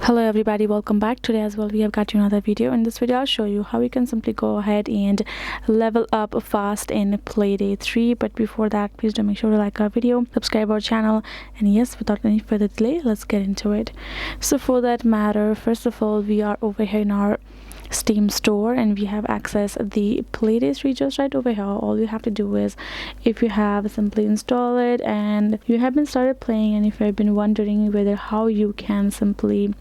Hello everybody, welcome back. Today as well we have got you another video. In this video I'll show you how you can simply go ahead and level up fast in Payday 3. But before that, please do make sure to like our video, subscribe our channel, and yes, without any further delay, let's get into it. So for that matter, first of all, we are over here in our Steam store and we have access the Payday 3 just right over here. All you have to do is, if you have, simply install it, and you have been started playing, and if you have been wondering whether how you can simply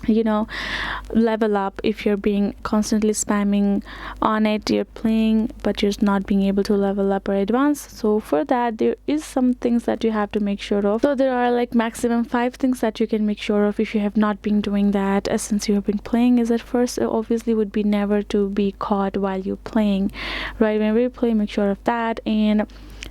level up if you're being constantly spamming on it, you're playing but you're just not being able to level up or advance. So for that, there is some things that you have to make sure of. So there are like maximum 5 things that you can make sure of if you have not been doing that since you have been playing. Is at first obviously would be never to be caught while you're playing, right? Whenever you play, make sure of that. And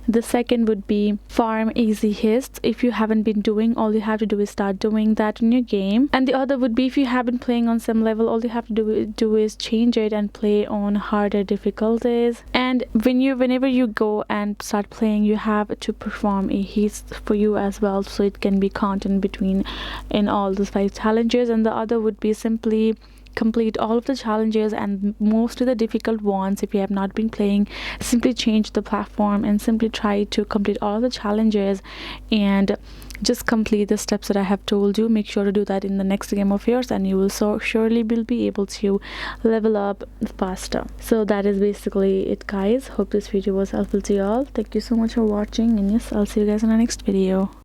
the second would be farm easy hits. If you haven't been doing, all you have to do is start doing that in your game. And the other would be, if you have been playing on some level, all you have to do is change it and play on harder difficulties. And whenever you go and start playing, you have to perform a hit for you as well, so it can be counted between in all those 5 challenges. And the other would be simply complete all of the challenges, and most of the difficult ones. If you have not been playing, simply change the platform and simply try to complete all the challenges and just complete the steps that I have told you. Make sure to do that in the next game of yours, and you will surely will be able to level up faster. So that is basically it, guys. Hope this video was helpful to you all. Thank you so much for watching, and yes, I'll see you guys in the next video.